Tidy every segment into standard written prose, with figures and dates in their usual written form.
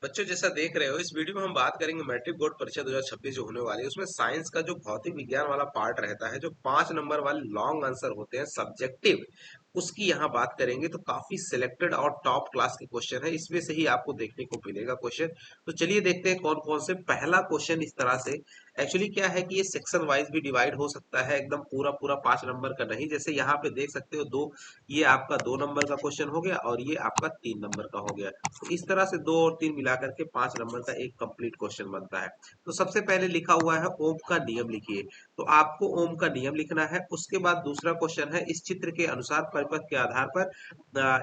बच्चों जैसा देख रहे हो इस वीडियो में हम बात करेंगे मैट्रिक बोर्ड परीक्षा 2026 जो होने वाली है उसमें साइंस का जो भौतिक विज्ञान वाला पार्ट रहता है जो 5 नंबर वाले लॉन्ग आंसर होते हैं सब्जेक्टिव उसकी यहाँ बात करेंगे। तो काफी सिलेक्टेड और टॉप क्लास के क्वेश्चन है, इसमें से ही आपको देखने को मिलेगा क्वेश्चन। तो चलिए देखते हैं कौन कौन से। पहला क्वेश्चन इस तरह से, एक्चुअली क्या है कि ये सेक्शन वाइज भी डिवाइड हो सकता है, एकदम पूरा पूरा 5 नंबर का नहीं। जैसे यहाँ पे देख सकते हो दो, ये आपका 2 नंबर का क्वेश्चन हो गया और ये आपका 3 नंबर का हो गया। तो इस तरह से 2 और 3 मिलाकर के 5 नंबर का एक कंप्लीट क्वेश्चन बनता है। तो सबसे पहले लिखा हुआ है ओम का नियम लिखिए। तो आपको ओम का नियम लिखना है। उसके बाद दूसरा क्वेश्चन है इस चित्र के अनुसार परिपथ के आधार पर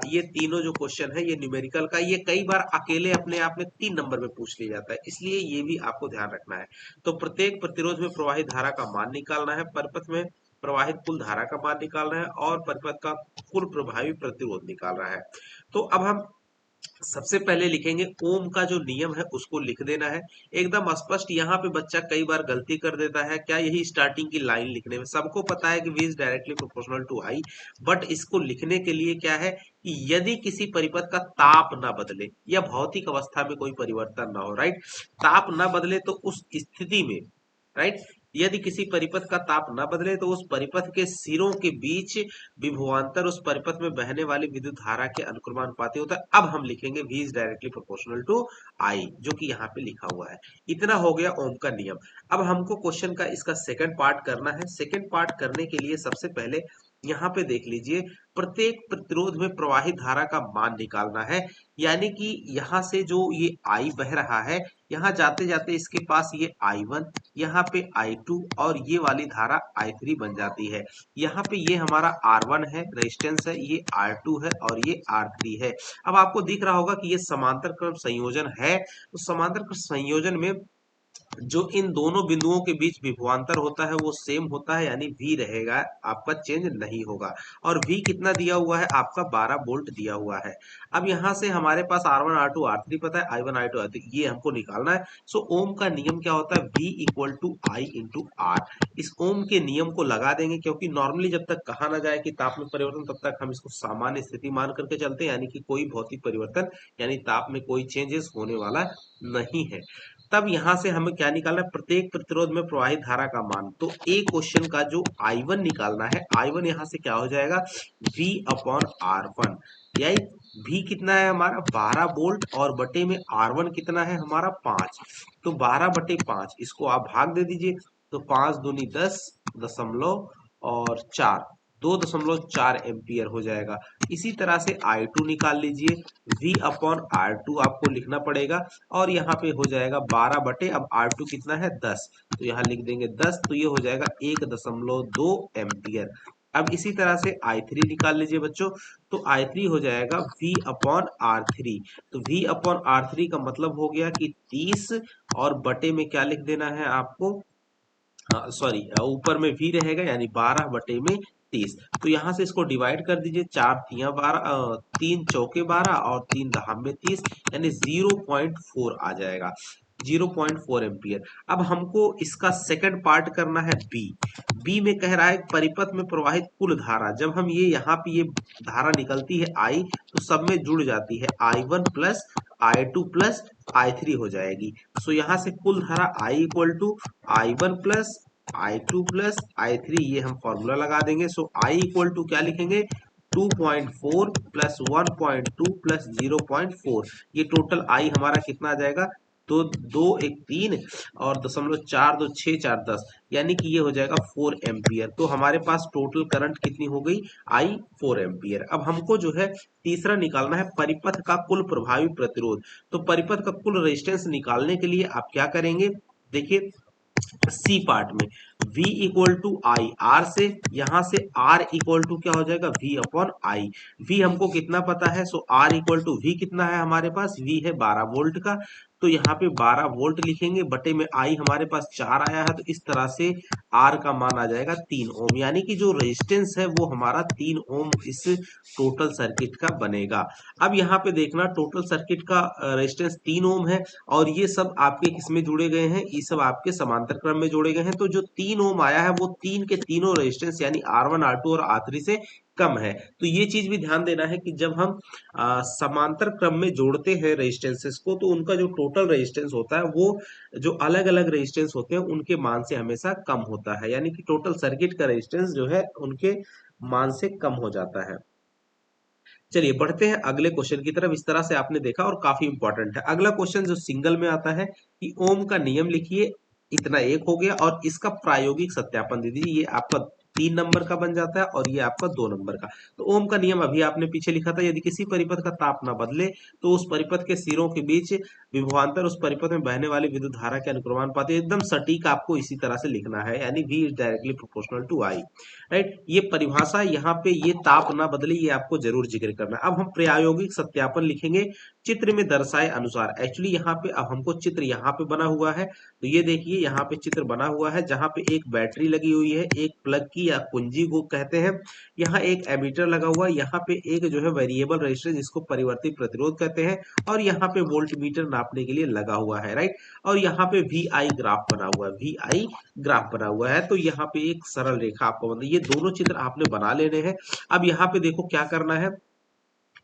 ये तीनों जो क्वेश्चन है ये न्यूमेरिकल का, ये कई बार अकेले अपने आप में 3 नंबर में पूछ लिया जाता है, इसलिए ये भी आपको ध्यान रखना है। तो प्रत्येक प्रतिरोध में प्रवाहित धारा का मान निकालना है, परिपथ में प्रवाहित कुल धारा का मान निकालना है और परिपथ का कुल प्रभावी प्रतिरोध निकालना है। तो अब हम सबसे पहले लिखेंगे ओम का जो नियम है उसको लिख देना है एकदम स्पष्ट। यहाँ पे बच्चा कई बार गलती कर देता है, क्या यही स्टार्टिंग की लाइन लिखने में। सबको पता है कि v is directly proportional to I, but इसको लिखने के लिए क्या है कि यदि किसी परिपथ का ताप ना बदले या भौतिक अवस्था में कोई परिवर्तन ना हो, राइट। ताप ना बदले तो उस स्थिति में, राइट, यदि किसी परिपथ का ताप न बदले तो उस परिपथ के सिरों के बीच विभवांतर उस परिपथ में बहने वाली विद्युत धारा के अनुक्रमानुपाती होता है। अब हम लिखेंगे v is directly proportional to I, जो कि यहाँ पे लिखा हुआ है। इतना हो गया ओम का नियम। अब हमको क्वेश्चन का इसका सेकंड पार्ट करना है। सेकंड पार्ट करने के लिए सबसे पहले यहाँ पे देख लीजिए, प्रत्येक प्रतिरोध में प्रवाहित धारा का मान निकालना है। यानी कि यहाँ से जो ये I बह रहा है, यहाँ जाते जाते इसके पास ये I1, यहाँ पे I2 और ये वाली धारा I3 बन जाती है। यहाँ पे ये हमारा R1 है, रेजिस्टेंस है, ये R2 है और ये R3 है। अब आपको दिख रहा होगा कि ये समांतर क्रम संयोजन है। तो समांतर क्रम संयोजन में जो इन दोनों बिंदुओं के बीच विभवांतर होता है वो सेम होता है, यानी V रहेगा, आपका चेंज नहीं होगा। और V कितना दिया हुआ है आपका 12 वोल्ट दिया हुआ है। अब यहाँ से हमारे पास R1 R2 R3 पता है, I1 I2 I3 ये हमको निकालना है। सो ओम का नियम क्या होता है, V equal to I into R। इस ओम के नियम को लगा देंगे, क्योंकि नॉर्मली जब तक कहा ना जाए कि ताप में परिवर्तन तब तक हम इसको सामान्य स्थिति मान करके चलते हैं, यानी कि कोई भौतिक परिवर्तन यानी ताप में कोई चेंजेस होने वाला नहीं है। तब यहां से हमें क्या निकालना है, प्रत्येक प्रतिरोध में प्रवाहित धारा का मान। तो ए क्वेश्चन का जो I1 निकालना है, I1 यहां से क्या हो जाएगा, V अपॉन R1। यानी V कितना है हमारा 12 वोल्ट और बटे में R1 कितना है हमारा 5। तो 12/5 इसको आप भाग दे दीजिए। तो 5 दूनी 10.4 2.4 एम्पियर हो जाएगा। इसी तरह से I2 निकाल लीजिए, V अपॉन R2 आपको लिखना पड़ेगा और यहाँ पे हो जाएगा 12 बटे, अब R2 कितना है 10, तो यहाँ लिख देंगे 10, तो ये हो जाएगा 1.2 एम्पियर। अब इसी तरह से I3 निकाल लीजिए बच्चों। तो I3 हो जाएगा V अपॉन R3। तो V अपॉन R3 का मतलब हो गया कि 30 और बटे में क्या लिख देना है आपको, सॉरी ऊपर में V रहेगा यानी 12/30। तो यहाँ से इसको डिवाइड कर दीजिए, 4 तिया 12, 3 चौके 12 और 3 दहाम में 30, यानी 0.4 आ जाएगा, 0.4 एम्पियर। अब हमको इसका सेकंड पार्ट करना है बी। बी में कह रहा है परिपथ में प्रवाहित कुल धारा, जब हम ये यहाँ पे ये धारा निकलती है I, तो सब में जुड़ जाती है, I1 plus I2 plus I3 हो जाएगी। सो यहाँ से कुल धारा I equal to I1 plus I2 plus I3, ये हम फॉर्मूला लगा देंगे। सो I इक्वल टू क्या लिखेंगे, 2.4 प्लस 1.2 प्लस 0.4, ये टोटल I हमारा कितना आ जाएगा, तो 2 1 3 और 0.4 2 6 4 10, यानी कि ये हो जाएगा 4 एम्पियर। तो हमारे पास टोटल करंट कितनी हो गई, I 4 एम्पियर। अब हमको जो है तीसरा निकालना है परिपथ का कुल प्रभावी प्रतिरोध। तो परिपथ का कुल रेजिस्टेंस निकालने के लिए आप क्या करेंगे, देखिए सी पार्ट में V equal to I, R से यहां से R इक्वल टू क्या हो जाएगा, V अपॉन आई। V हमको कितना पता है, सो R इक्वल टू V कितना है हमारे पास, V है 12 वोल्ट का। तो यहाँ पे 12 वोल्ट लिखेंगे, बटे में I हमारे पास 4 आया है, तो इस तरह से R का मान आ जाएगा 3 ओम, यानी कि जो रेजिस्टेंस है वो हमारा 3 ओम इस टोटल सर्किट का बनेगा। अब यहाँ पे देखना टोटल सर्किट का रेजिस्टेंस 3 ओम है और ये सब आपके किसमें जुड़े गए हैं, ये सब आपके समांतर क्रम में जोड़े गए हैं। तो जो 3 ओम आया है वो तीन के तीनों रेजिस्टेंस यानी R1 R2 और R3 से कम है। तो ये चीज भी ध्यान देना है कि जब हम समांतर क्रम में जोड़ते हैं रेजिस्टेंसेस को, तो उनका जो टोटल रेजिस्टेंस होता है वो जो अलग अलग रेजिस्टेंस होते हैं उनके मान से हमेशा कम होता है, यानी कि टोटल सर्किट का रेजिस्टेंस जो है उनके मान से कम हो जाता है। चलिए बढ़ते हैं अगले क्वेश्चन की तरफ। इस तरह से आपने देखा और काफी इंपॉर्टेंट है। अगला क्वेश्चन जो सिंगल में आता है कि ओम का नियम लिखिए, इतना एक हो गया, और इसका प्रायोगिक सत्यापन दे दीजिए। ये आपका 3 नंबर का बन जाता है और ये आपका 2 नंबर का। तो ओम का नियम अभी आपने पीछे लिखा था, यदि किसी परिपथ का ताप ना बदले तो उस परिपथ के सिरों के बीच विभवांतर उस परिपथ में बहने वाली विद्युत धारा के अनुक्रमानुपाती, एकदम सटीक आपको इसी तरह से लिखना है, यानी V is directly proportional to I। Right, ये परिभाषा यहाँ पे ये ताप ना बदले ये आपको जरूर जिक्र करना है। अब हम प्रायोगिक सत्यापन लिखेंगे चित्र में दर्शाए अनुसार। एक्चुअली यहाँ पे अब हमको चित्र यहाँ पे बना हुआ है, तो ये देखिए यहाँ पे चित्र बना हुआ है जहाँ पे एक बैटरी लगी हुई है, एक प्लग की या कुंजी को कहते हैं, यहाँ एक एमीटर लगा हुआ है, यहाँ पे एक जो है वेरिएबल रेजिस्टर जिसको परिवर्तित प्रतिरोध कहते हैं, और यहाँ पे वोल्टमीटर नापने के लिए लगा हुआ है। राइट, और यहाँ पे VI ग्राफ बना हुआ है, VI ग्राफ बना हुआ है। तो यहाँ पे एक सरल रेखा आपको मतलब ये दोनों चित्र आपने बना लेने हैं। अब यहाँ पे देखो क्या करना है,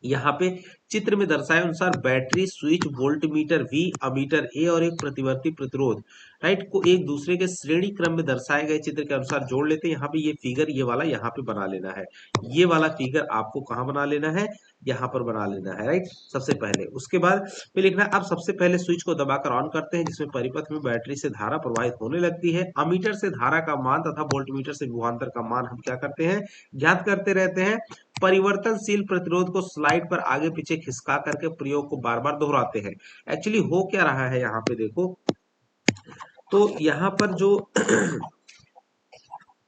यहाँ पे चित्र में दर्शाए अनुसार battery, switch, voltmeter V, ammeter A और एक प्रतिवर्ती प्रतिरोध राइट को एक दूसरे के श्रेणी क्रम में दर्शाए गए चित्र के अनुसार जोड़ लेते हैं। यहाँ पे ये फिगर ये वाला यहाँ पे बना लेना है, ये वाला फिगर आपको कहाँ बना लेना है, यहाँ पर बना लेना है। राइट, सबसे पहले उसके बाद फिर लिखना है। अब सबसे पहले स्विच को दबाकर ऑन करते हैं जिसमें परिपथ में बैटरी से धारा प्रवाहित होने लगती है। अमीटर से धारा का मान तथा वोल्टमीटर से विभवांतर का मान हम क्या करते हैं, ज्ञात करते रहते हैं। परिवर्तनशील प्रतिरोध को स्लाइड पर आगे पीछे खिसका करके प्रयोग को बार बार दोहराते हैं। एक्चुअली हो क्या रहा है यहाँ पे देखो, तो यहाँ पर जो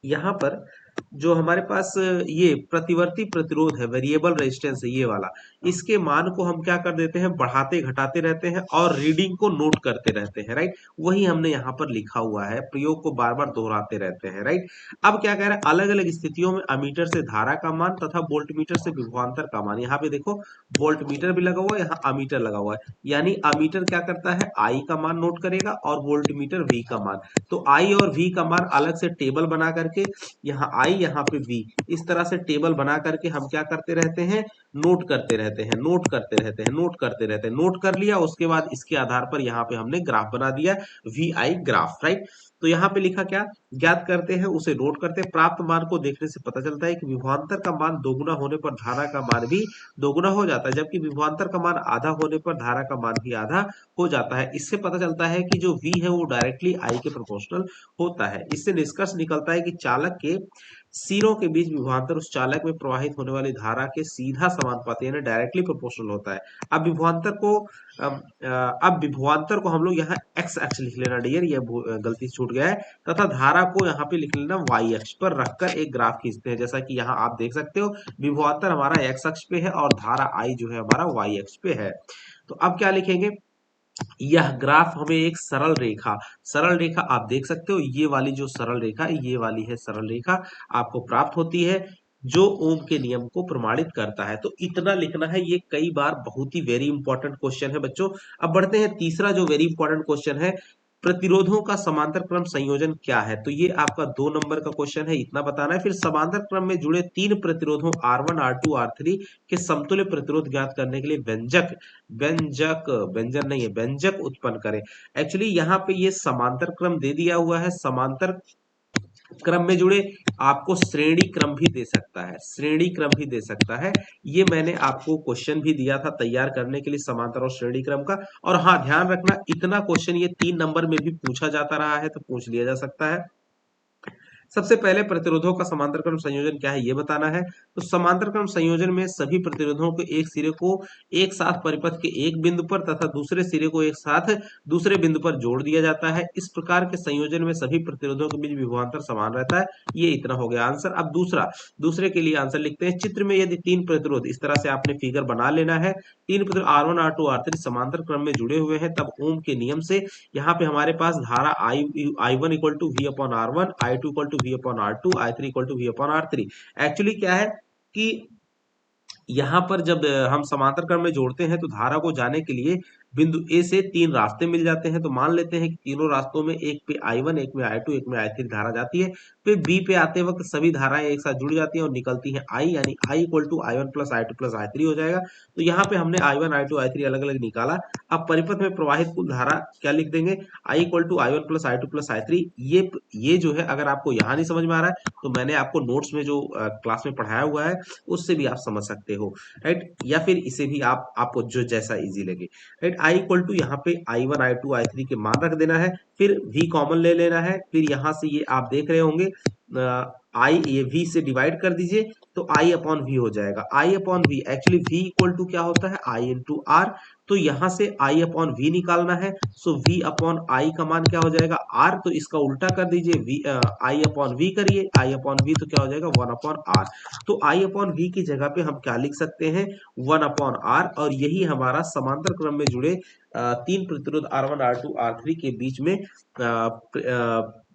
यहाँ पर जो हमारे पास ये प्रतिवर्ती प्रतिरोध है, वेरिएबल रेजिस्टेंस है ये वाला, इसके मान को हम क्या कर देते हैं, बढ़ाते घटाते रहते हैं और रीडिंग को नोट करते रहते हैं। राइट, वही हमने यहाँ पर लिखा हुआ है, प्रयोग को बार बार दोहराते रहते हैं। राइट, अब क्या कह रहा है, अलग अलग स्थितियों में अमीटर से धारा का मान तथा वोल्टमीटर से विभवांतर का मान। यहाँ पे देखो वोल्टमीटर भी लगा हुआ है, यहाँ अमीटर लगा हुआ है, यानी अमीटर क्या करता है, I का मान नोट करेगा और वोल्टमीटर V का मान। तो I और V का मान अलग से टेबल बना करके, यहाँ I यहाँ पे V, इस तरह से टेबल बना करके हम क्या करते रहते हैं, नोट करते रहते हैं, नोट करते रहते हैं, नोट करते रहते हैं। नोट कर लिया, उसके बाद इसके आधार पर यहाँ पे हमने ग्राफ बना दिया, VI ग्राफ। राइट, तो यहाँ पे लिखा क्या, ज्ञात करते हैं, उसे नोट करते हैं। प्राप्त मान को देखने से पता चलता है कि विभवांतर का मान दोगुना होने पर धारा का मान भी दोगुना हो जाता है, जबकि विभवांतर का मान आधा होने पर धारा का मान भी आधा हो जाता है। इससे पता चलता है कि जो V है वो डायरेक्टली I के प्रोपोर्शनल होता है। इससे निष्कर्ष निकलता है कि चालक के सिरों के बीच विभवांतर उस चालक में प्रवाहित होने वाली धारा के सीधा समानुपाती यानी डायरेक्टली प्रोपोर्शनल होता है। अब विभवांतर को अब विभवांतर को हम लोग यहाँ एक्स अक्ष लिख लेना डियर, ये गलती से छूट गया है, तथा धारा को यहाँ पे लिख लेना वाई अक्ष पर रखकर एक ग्राफ खींचते हैं। जैसा कि यहाँ आप देख सकते हो विभवांतर हमारा एक्स अक्ष पे है और धारा आई जो है हमारा वाई अक्ष पे है। तो अब क्या लिखेंगे, यह ग्राफ हमें एक सरल रेखा आप देख सकते हो, ये वाली जो सरल रेखा ये वाली है सरल रेखा आपको प्राप्त होती है जो ओम के नियम को प्रमाणित करता है। तो इतना लिखना है, ये कई बार बहुत ही वेरी इंपॉर्टेंट क्वेश्चन है बच्चों। अब बढ़ते हैं तीसरा जो वेरी इंपॉर्टेंट क्वेश्चन है, प्रतिरोधों का समांतर क्रम संयोजन क्या है। तो ये आपका 2 नंबर का क्वेश्चन है, इतना बताना है। फिर समांतर क्रम में जुड़े 3 प्रतिरोधों R1 R2 R3 के समतुल्य प्रतिरोध ज्ञात करने के लिए व्यंजक व्यंजक व्यंजन नहीं है व्यंजक उत्पन्न करें। एक्चुअली यहाँ पे ये समांतर क्रम दे दिया हुआ है, समांतर क्रम में जुड़े आपको श्रेणी क्रम भी दे सकता है, श्रेणी क्रम भी दे सकता है। ये मैंने आपको क्वेश्चन भी दिया था तैयार करने के लिए समांतर और श्रेणी क्रम का। और हाँ ध्यान रखना, इतना क्वेश्चन ये 3 नंबर में भी पूछा जाता रहा है, तो पूछ लिया जा सकता है। सबसे पहले प्रतिरोधों का समांतर क्रम संयोजन क्या है ये बताना है। तो समांतर क्रम संयोजन में सभी प्रतिरोधों के एक सिरे को एक साथ परिपथ के एक बिंदु पर तथा दूसरे सिरे को एक साथ दूसरे बिंदु पर जोड़ दिया जाता है। इस प्रकार के संयोजन में सभी प्रतिरोधों के बीच विभवांतर समान रहता है। ये इतना हो गया आंसर। अब दूसरे के लिए आंसर लिखते हैं। चित्र में यदि 3 प्रतिरोध, इस तरह से आपने फिगर बना लेना है, 3 प्रतिरोध R1 R2 R3 समांतर क्रम में जुड़े हुए हैं, तब ओम के नियम से यहाँ पे हमारे पास धारा I1 equal to V upon R1, I2 equal to V upon R2, I3 equal to V upon R3। Actually क्या है कि यहाँ पर जब हम समांतर क्रम में जोड़ते हैं तो धारा को जाने के लिए बिंदु ए से तीन रास्ते मिल जाते हैं, तो मान लेते हैं कि तीनों रास्तों में एक पे I1, एक में I2, एक में I3 धारा जाती है। फिर बी पे आते वक्त सभी धाराएं एक साथ जुड़ जाती हैं और निकलती हैं I, यानी I equal to I1 plus I2 plus I3 हो जाएगा। तो यहाँ पे हमने I1 I2 I3 अलग अलग निकाला। अब परिपथ में प्रवाहित कुल धारा क्या लिख देंगे, I equal to I1 plus I2 plus I3। ये जो है, अगर आपको यहाँ नहीं समझ में आ रहा है तो मैंने आपको नोट्स में जो क्लास में पढ़ाया हुआ है उससे भी आप समझ सकते हो, राइट। या फिर इसे भी आपको जो जैसा इजी लगे, राइट। आई इक्वल टू यहाँ पे I1 I2 I3 के मान रख देना है, फिर v कॉमन ले लेना है। फिर यहाँ से ये आप देख रहे होंगे आई, ये v से डिवाइड कर दीजिए तो I अपॉन v हो जाएगा। I upon v, actually v equal to क्या होता है, I इंटू r। तो यहाँ से I अपॉन v निकालना है, सो v अपॉन I का मान क्या हो जाएगा, r। तो इसका उल्टा कर दीजिए, I अपॉन v करिए, I अपॉन v तो क्या हो जाएगा, 1 अपॉन r। तो I अपॉन v की जगह पे हम क्या लिख सकते हैं, 1 अपॉन r। और यही हमारा समांतर क्रम में जुड़े तीन प्रतिरोध R1 R2 R3 के बीच में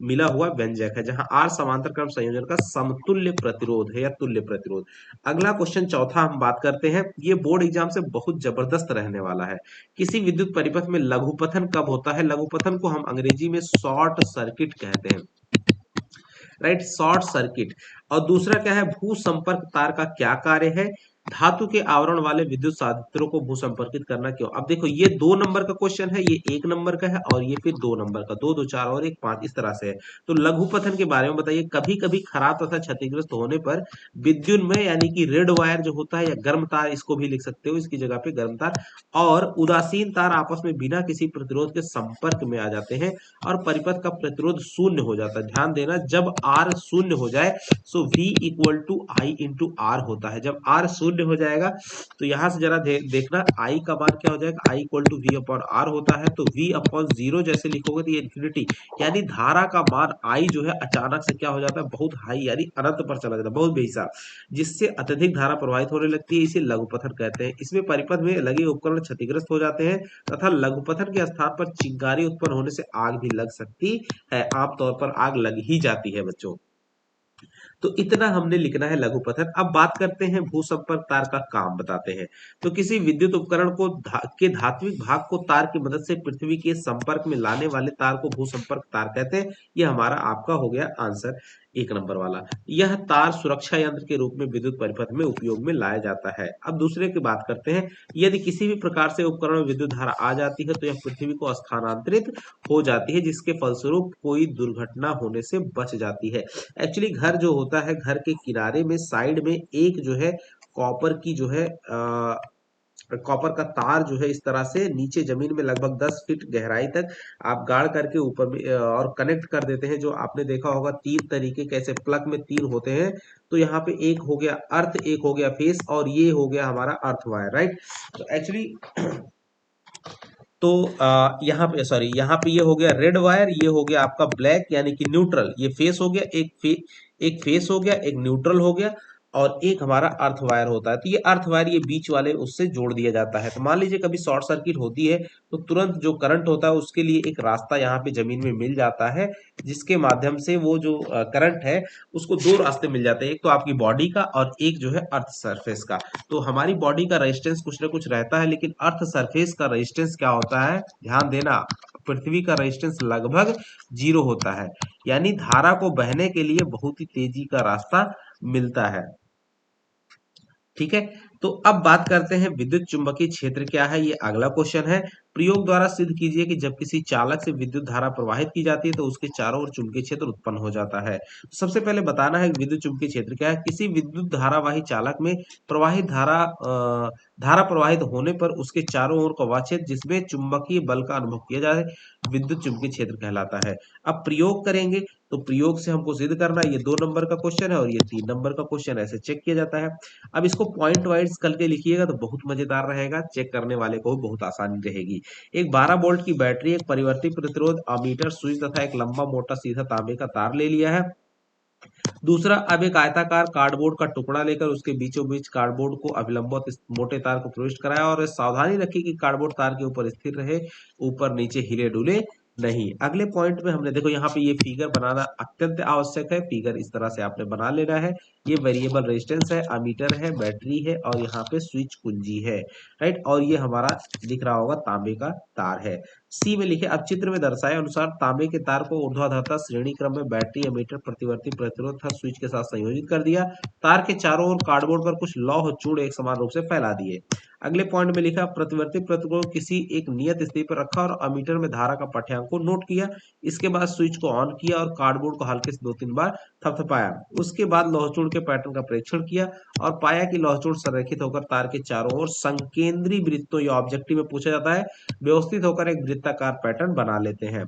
मिला हुआ व्यंजक है, जहां R समांतर क्रम संयोजन का समतुल्य प्रतिरोध है या तुल्य प्रतिरोध। अगला क्वेश्चन चौथा हम बात करते हैं, ये बोर्ड एग्जाम से बहुत जबरदस्त रहने वाला है। किसी विद्युत परिपथ में लघुपथन कब होता है, लघुपथन को हम अंग्रेजी में शॉर्ट सर्किट कहते हैं, राइट, शॉर्ट सर्किट। और दूसरा क्या है, भू संपर्क तार का क्या कार्य है, धातु के आवरण वाले विद्युत साधित्रों को भू संपर्कित करना क्यों। अब देखो ये 2 नंबर का क्वेश्चन है, ये 1 नंबर का है, और ये फिर 2 नंबर का, 2 2 4 और 1 5 इस तरह से है। तो लघुपथन के बारे में बताइए। कभी कभी खराब तथा क्षतिग्रस्त होने पर विद्युन्मय यानी कि रेड वायर जो होता है, या गर्म तार इसको भी लिख सकते हो, इसकी जगह पे गर्म तार, और उदासीन तार आपस में बिना किसी प्रतिरोध के संपर्क में आ जाते हैं और परिपथ का प्रतिरोध शून्य हो जाता है। ध्यान देना, जब R शून्य हो जाए so V equal to I into R होता है। जब R शून्य हो जाएगा तो यहां से जरा देखना I का मान क्या हो जाएगा, I equal to V upon R होता है। तो V अपॉन 0 जैसे लिखोगे तो ये इन्फिनिटी, यानी धारा का मान I जो है अचानक से क्या हो जाता है, बहुत हाई यानी अनंत पर चला जाता है, बहुत बेहिसाब, जिससे अत्यधिक धारा प्रवाहित होने लगती है। इसे लघुपथन कहते हैं। इसमें परिपथ में लगे उपकरण क्षतिग्रस्त हो जाते हैं तथा लघुपथन के स्थान पर चिंगारी उत्पन्न होने से आग भी लग सकती है। आमतौर पर आग लग ही जाती है बच्चों। तो इतना हमने लिखना है लघुपथन। अब बात करते हैं भू संपर्क तार का काम बताते हैं। तो किसी विद्युत उपकरण को के धात्विक भाग को तार की मदद से पृथ्वी के संपर्क में लाने वाले तार को भू संपर्क तार कहते हैं। ये हमारा आपका हो गया आंसर, 1 नंबर वाला। यह तार सुरक्षा यंत्र के रूप में विद्युत परिपथ में उपयोग में लाया जाता है। अब दूसरे की बात करते हैं, यदि किसी भी प्रकार से उपकरण में विद्युत धारा आ जाती है तो यह पृथ्वी को स्थानांतरित हो जाती है, जिसके फलस्वरूप कोई दुर्घटना होने से बच जाती है। एक्चुअली घर जो होता है, घर के किनारे में साइड में एक जो है कॉपर की जो है कॉपर का तार जो है इस तरह से नीचे जमीन में लगभग 10 फीट गहराई तक आप गाड़ करके ऊपर में और कनेक्ट कर देते हैं। जो आपने देखा होगा तीन तरीके कैसे प्लग में तीन होते हैं। तो यहाँ पे एक हो गया अर्थ, एक हो गया फेस, और ये हो गया हमारा अर्थ वायर, राइट। तो एक्चुअली तो यहाँ पे सॉरी, यहाँ पे ये हो गया रेड वायर, ये हो गया आपका ब्लैक यानी कि न्यूट्रल। ये फेस हो गया, एक फेस हो गया, एक न्यूट्रल हो गया, और एक हमारा अर्थ वायर होता है। तो ये अर्थ वायर ये बीच वाले उससे जोड़ दिया जाता है। तो मान लीजिए कभी शॉर्ट सर्किट होती है तो तुरंत जो करंट होता है उसके लिए एक रास्ता यहाँ पे जमीन में मिल जाता है, जिसके माध्यम से वो जो करंट है उसको दो रास्ते मिल जाते हैं, एक तो आपकी बॉडी का और एक जो है अर्थ सरफेस का। तो हमारी बॉडी का रेजिस्टेंस कुछ ना कुछ रहता है, लेकिन अर्थ सरफेस का रेजिस्टेंस क्या होता है, ध्यान देना, पृथ्वी का रेजिस्टेंस लगभग 0 होता है, यानी धारा को बहने के लिए बहुत ही तेजी का रास्ता मिलता है। ठीक है। तो अब बात करते हैं विद्युत चुंबकीय क्षेत्र क्या है, ये अगला क्वेश्चन है। प्रयोग द्वारा सिद्ध कीजिए कि जब किसी चालक से विद्युत धारा प्रवाहित की जाती है तो उसके चारों ओर चुंबकीय क्षेत्र उत्पन्न हो जाता है। सबसे पहले बताना है कि विद्युत चुंबकीय क्षेत्र क्या है। किसी विद्युत धारावाही चालक में प्रवाहित धारा प्रवाहित होने पर उसके चारों ओर का वह क्षेत्र जिसमें चुंबकीय बल का अनुभव किया जाए विद्युत चुंबकीय क्षेत्र कहलाता है। अब प्रयोग करेंगे तो प्रयोग से हमको सिद्ध करना है। ये 2 नंबर का क्वेश्चन है और ये 3 नंबर का क्वेश्चन, ऐसे चेक किया जाता है। अब इसको पॉइंट वाइज करके लिखिएगा तो बहुत मजेदार रहेगा, चेक करने वाले को बहुत आसानी रहेगी। एक 12 वोल्ट की बैटरी, एक परिवर्ती प्रतिरोध, अमीटर, स्विच तथा एक लंबा मोटा सीधा तांबे का तार ले लिया है। दूसरा, अब एक आयताकार कार्डबोर्ड का टुकड़ा लेकर उसके बीचों बीच कार्डबोर्ड को अभिलंबवत इस मोटे तार को प्रविष्ट कराया और सावधानी रखी कि कार्डबोर्ड तार के ऊपर स्थिर रहे, ऊपर नीचे हिले डुले नहीं। अगले पॉइंट में हमने देखो यहाँ पे ये फिगर बनाना अत्यंत आवश्यक है। फिगर इस तरह से आपने बना लेना है। ये वेरिएबल रेजिस्टेंस है, अमीटर है, बैटरी है और यहाँ पे स्विच कुंजी है, राइट। और ये हमारा दिख रहा होगा तांबे का तार है। सी में लिखे अब चित्र में दर्शाए अनुसार तांबे के तार को ऊर्ध्वाधर श्रेणी क्रम में बैटरी, एमीटर, प्रतिवर्ती प्रतिरोध तथा स्विच के साथ संयोजित कर दिया। तार के चारों ओर कार्डबोर्ड पर कुछ लौह चूड़ एक समान रूप से फैला दिए। अगले पॉइंट में लिखा प्रतिवर्ती प्रतिरोध को किसी एक नियत स्थिति पर रखा और अमीटर में धारा का पाठ्यांक को नोट किया। इसके बाद स्विच को ऑन किया और कार्डबोर्ड को हल्के से 2-3 बार थपथपाया। उसके बाद लौहचूड़ के पैटर्न का परीक्षण किया और पाया कि लौहचूड़ संरेखित होकर तार के चारों ओर संकेंद्री वृत्तों या ऑब्जेक्टिव में पूछा जाता है व्यवस्थित होकर एक वृत्ताकार पैटर्न बना लेते हैं।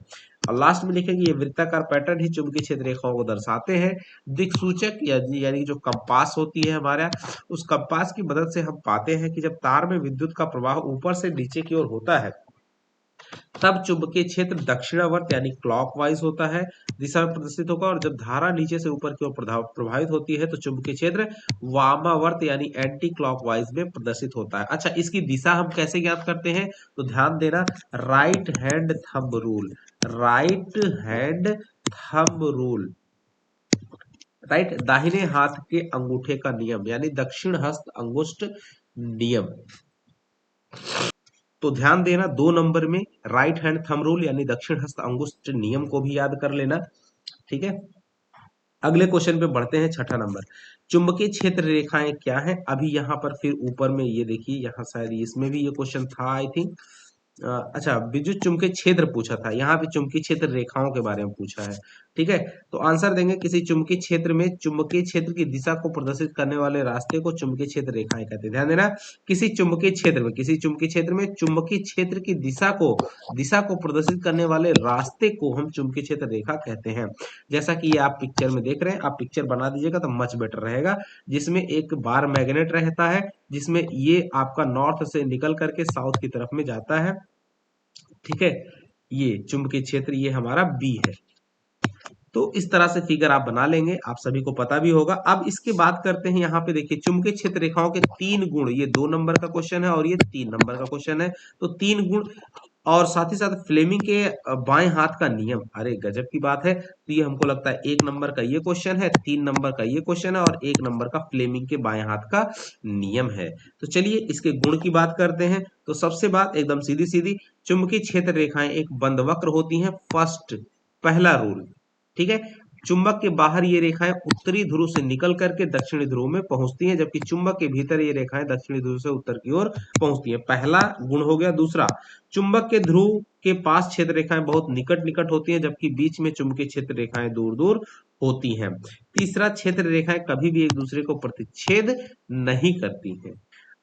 और लास्ट में लिखेंगे ये वृत्ताकार पैटर्न ही चुंबकीय क्षेत्र रेखाओं को दर्शाते हैं। दिक्सूचक यानी जो कंपास होती है हमारा, उस कंपास की मदद से हम पाते हैं कि जब तार में विद्युत का प्रवाह ऊपर से नीचे की ओर होता है तब चुंबकीय क्षेत्र दक्षिणावर्त यानी क्लॉकवाइज होता है दिशा में प्रदर्शित होगा, और जब धारा नीचे से ऊपर की ओर प्रभावित होती है तो चुंबकीय क्षेत्र वामावर्त यानी एंटी क्लॉकवाइज में प्रदर्शित होता है। अच्छा, इसकी दिशा हम कैसे ज्ञात करते हैं तो ध्यान देना, right hand thumb rule, right hand thumb rule, right, दाहिने हाथ के अंगूठे का नियम यानी दक्षिण हस्त अंगुष्ठ नियम। तो ध्यान देना 2 नंबर में राइट हैंड थंब रूल यानी दक्षिण हस्त अंगुष्ठ नियम को भी याद कर लेना, ठीक है। अगले क्वेश्चन पे बढ़ते हैं, 6ठा नंबर, चुंबकीय क्षेत्र रेखाएं क्या हैं। अभी यहाँ पर फिर ऊपर में ये देखिए, यहाँ शायद इसमें भी ये क्वेश्चन था आई थिंक। अच्छा, विद्युत चुंबकीय क्षेत्र पूछा था, यहाँ पे चुंबकीय क्षेत्र रेखाओं के बारे में पूछा है, ठीक है। तो आंसर देंगे किसी चुंबकीय क्षेत्र में चुंबकीय क्षेत्र की दिशा को प्रदर्शित करने वाले रास्ते को चुंबकीय क्षेत्र रेखाएं कहते हैं। ध्यान देना, किसी चुंबकीय क्षेत्र में चुंबकीय क्षेत्र की दिशा को प्रदर्शित करने वाले रास्ते को हम चुंबकीय क्षेत्र रेखा कहते हैं। जैसा कि ये आप पिक्चर में देख रहे हैं, आप पिक्चर बना दीजिएगा तो मच बेटर रहेगा, जिसमें एक बार मैग्नेट रहता है जिसमें ये आपका नॉर्थ से निकल करके साउथ की तरफ में जाता है, ठीक है। ये चुंबकीय क्षेत्र ये हमारा बी है। तो इस तरह से फिगर आप बना लेंगे, आप सभी को पता भी होगा। अब इसके बात करते हैं, यहाँ पे देखिए चुंबकीय क्षेत्र रेखाओं के 3 गुण, ये 2 नंबर का क्वेश्चन है और ये 3 नंबर का क्वेश्चन है। तो 3 गुण और साथ ही साथ फ्लेमिंग के बाएं हाथ का नियम, अरे गजब की बात है। तो ये हमको लगता है 1 नंबर का ये क्वेश्चन है, 3 नंबर का ये क्वेश्चन है और 1 नंबर का फ्लेमिंग के बाएं हाथ का नियम है। तो चलिए इसके गुण की बात करते हैं। तो सबसे बात एकदम सीधी सीधी, चुंबकीय क्षेत्र रेखाएं एक बंद वक्र होती हैं, पहला रूल, ठीक है। चुंबक के बाहर ये रेखाएं उत्तरी ध्रुव से निकल करके दक्षिणी ध्रुव में पहुंचती हैं, जबकि चुंबक के भीतर ये रेखाएं दक्षिणी ध्रुव से उत्तर की ओर पहुंचती हैं। पहला गुण हो गया। दूसरा, चुंबक के ध्रुव के पास क्षेत्र रेखाएं बहुत निकट निकट होती हैं, जबकि बीच में चुंबकीय क्षेत्र रेखाएं दूर दूर होती हैं। तीसरा, क्षेत्र रेखाएं कभी भी एक दूसरे को प्रतिच्छेद नहीं करती हैं।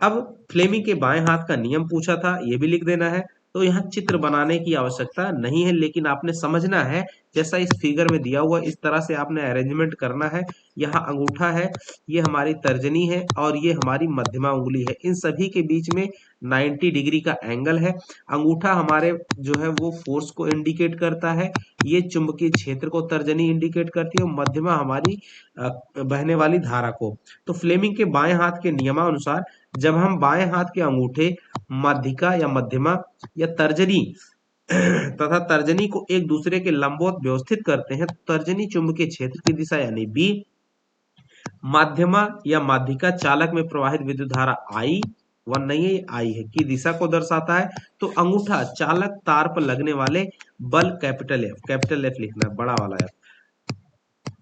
अब फ्लेमिंग के बाएं हाथ का नियम पूछा था, ये भी लिख देना है। तो यहाँ चित्र बनाने की आवश्यकता नहीं है, लेकिन आपने समझना है जैसा इस फिगर में दिया हुआ इस तरह से आपने अरेंजमेंट करना है। यहाँ अंगूठा है, ये हमारी तर्जनी है और ये हमारी मध्यमा उंगली है, इन सभी के बीच में 90 डिग्री का एंगल है। अंगूठा हमारे जो है वो फोर्स को इंडिकेट करता है, ये चुंबकीय क्षेत्र को तर्जनी इंडिकेट करती है, मध्यमा हमारी बहने वाली धारा को। तो फ्लेमिंग के बाएं हाथ के नियमानुसार जब हम बाएं हाथ के अंगूठे मध्यिका या मध्यमा या तर्जनी तथा तर्जनी को एक दूसरे के लंबवत व्यवस्थित करते हैं, तो तर्जनी चुंबकीय क्षेत्र की दिशा यानी बी, माध्यमा या माध्यिका चालक में प्रवाहित विद्युत धारा आई, वन नहीं है ये आई है, की दिशा को दर्शाता है। तो अंगूठा चालक तार पर लगने वाले बल कैपिटल एफ लिखना है, बड़ा वाला एफ,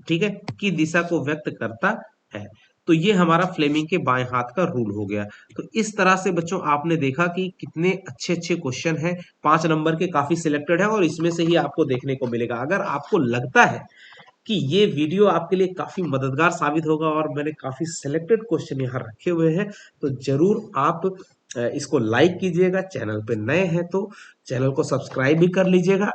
ठीक है, की दिशा को व्यक्त करता है। तो ये हमारा फ्लेमिंग के बाएं हाथ का रूल हो गया। तो इस तरह से बच्चों आपने देखा कि कितने अच्छे अच्छे क्वेश्चन हैं, 5 नंबर के काफी सिलेक्टेड है और इसमें से ही आपको देखने को मिलेगा। अगर आपको लगता है कि ये वीडियो आपके लिए काफी मददगार साबित होगा और मैंने काफी सिलेक्टेड क्वेश्चन यहाँ रखे हुए हैं, तो जरूर आप इसको लाइक कीजिएगा। चैनल पे नए हैं तो चैनल को सब्सक्राइब भी कर लीजिएगा।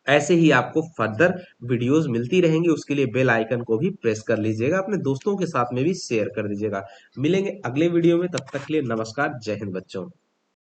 ऐसे ही आपको फर्दर वीडियोस मिलती रहेंगी, उसके लिए बेल आइकन को भी प्रेस कर लीजिएगा, अपने दोस्तों के साथ में भी शेयर कर दीजिएगा। मिलेंगे अगले वीडियो में, तब तक के लिए नमस्कार, जय हिंद बच्चों।